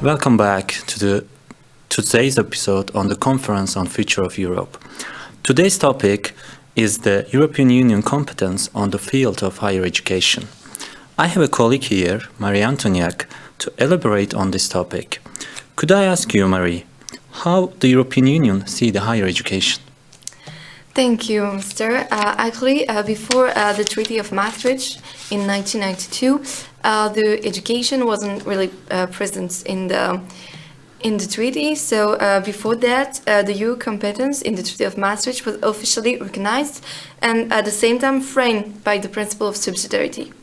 Welcome back to today's episode on the Conference on Future of Europe. Today's topic is the European Union competence on the field of higher education. I have a colleague here, Marie Antoniak, to elaborate on this topic. Could I ask you, Marie, how the European Union see the higher education? Thank you, Mr. Before the Treaty of Maastricht in 1992, the education wasn't really present in the treaty. So before that, the EU competence in the Treaty of Maastricht was officially recognized and at the same time framed by the principle of subsidiarity.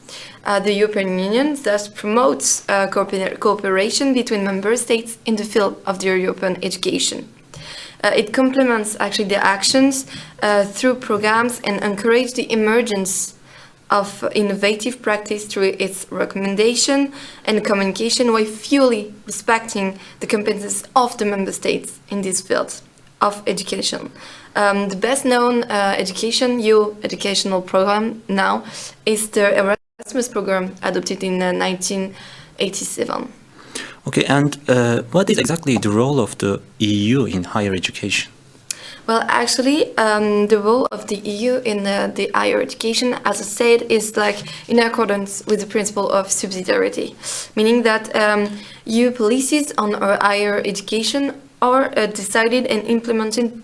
The European Union thus promotes cooperation between member states in the field of the European education. It complements actually the actions through programs and encourages the emergence of innovative practice through its recommendation and communication while fully respecting the competences of the member states in this field of education. The best known EU educational program now is the Erasmus program adopted in 1987. Okay, and what is exactly the role of the EU in higher education? Well, actually, the role of the EU in the higher education, as I said, is like in accordance with the principle of subsidiarity, meaning that EU policies on our higher education are decided and implemented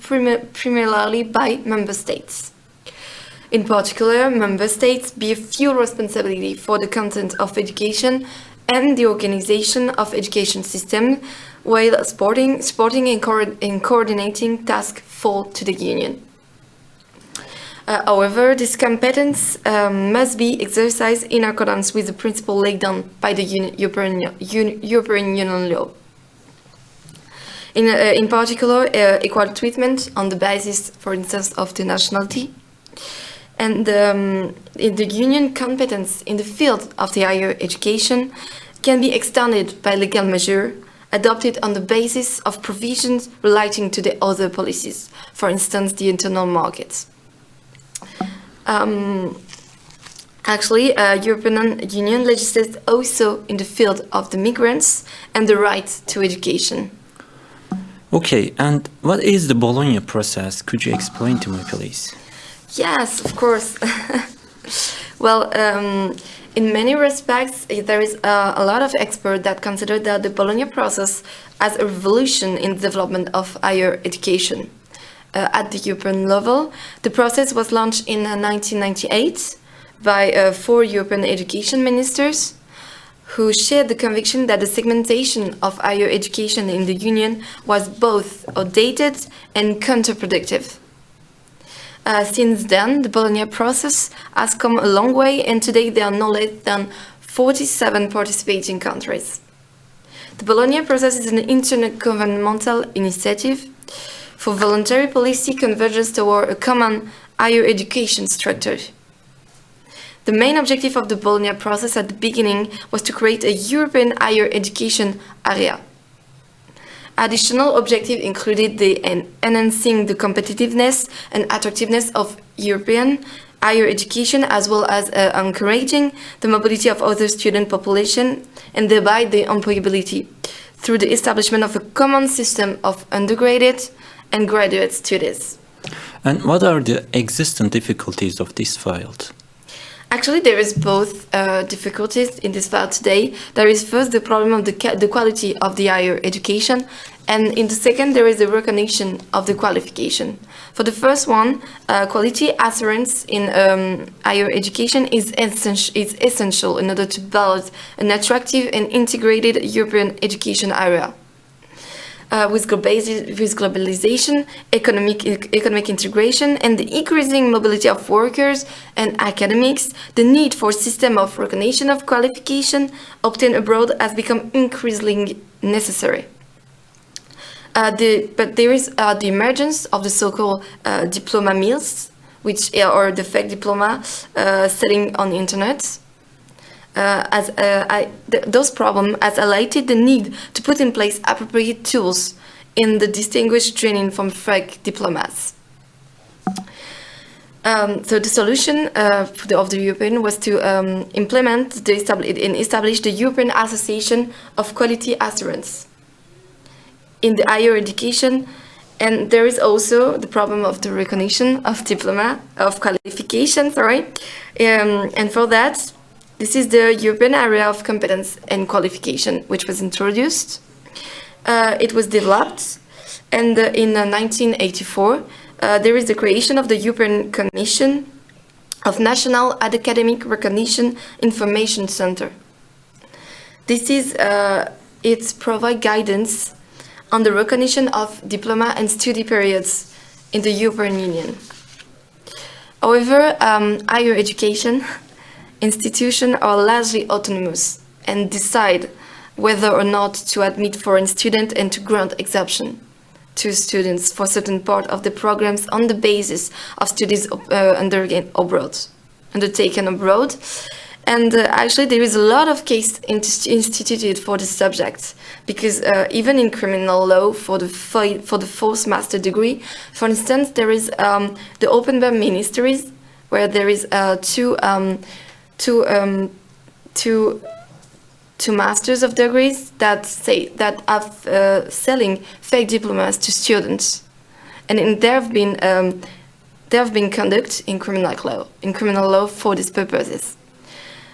primarily by member states. In particular, member states bear full responsibility for the content of education and the organization of education system, while supporting and coordinating tasks fall to the Union. However, this competence must be exercised in accordance with the principle laid down by the European Union law. In particular, equal treatment on the basis, for instance, of the nationality, and the Union competence in the field of the higher education can be extended by legal measure adopted on the basis of provisions relating to the other policies, for instance, the internal market. European Union legislates also in the field of the migrants and the right to education. Okay, and what is the Bologna Process? Could you explain to me, please? Yes, of course. Well, in many respects, there is a lot of experts that consider that the Bologna Process as a revolution in the development of higher education. At the European level, the process was launched in 1998 by 4 European education ministers who shared the conviction that the segmentation of higher education in the Union was both outdated and counterproductive. Since then, the Bologna Process has come a long way, and today there are no less than 47 participating countries. The Bologna Process is an intergovernmental initiative for voluntary policy convergence toward a common higher education structure. The main objective of the Bologna Process at the beginning was to create a European higher education area. Additional objectives included enhancing the competitiveness and attractiveness of European higher education, as well as encouraging the mobility of other student population and thereby the employability through the establishment of a common system of undergraduate and graduate studies. And what are the existing difficulties of this field? Actually, there is both difficulties in this field today. There is first the problem of the quality of the higher education, and in the second, there is the recognition of the qualification. For the first one, quality assurance in higher education is essential in order to build an attractive and integrated European education area. With globalization, economic integration, and the increasing mobility of workers and academics, the need for a system of recognition of qualification obtained abroad has become increasingly necessary. But there is the emergence of the so-called diploma mills, which are the fake diploma selling on the internet. Those problems has highlighted the need to put in place appropriate tools in the distinguished training from fake diplomas. So the solution of the European was to establish the European Association of Quality Assurance. in the higher education. And there is also the problem of the recognition of qualification, and for that, this is the European area of competence and qualification, which was introduced. It was developed, and in 1984, there is the creation of the European Commission of National Academic Recognition Information Center. This is, it provides guidance on the recognition of diploma and study periods in the European Union. However, higher education institutions are largely autonomous and decide whether or not to admit foreign students and to grant exemption to students for certain part of the programs on the basis of studies undertaken abroad. And actually, there is a lot of case instituted for the subject, because even in criminal law, for the fourth master degree, for instance, there is the open bar ministries, where there is two masters of degrees that have selling fake diplomas to students, and there have been conduct in criminal law for these purposes.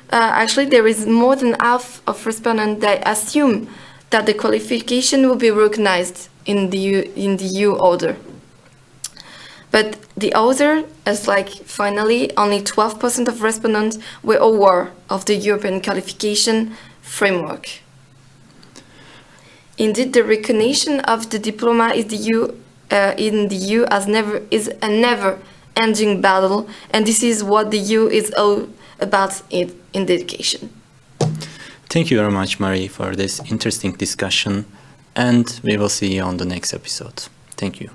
Actually, there is more than half of respondents that assume that the qualification will be recognized in the EU order. But the other is finally, only 12% of respondents were aware of the European qualification framework. Indeed, the recognition of the diploma in the EU is a never-ending battle, and this is what the EU is all about in education. Thank you very much, Marie, for this interesting discussion, and we will see you on the next episode. Thank you.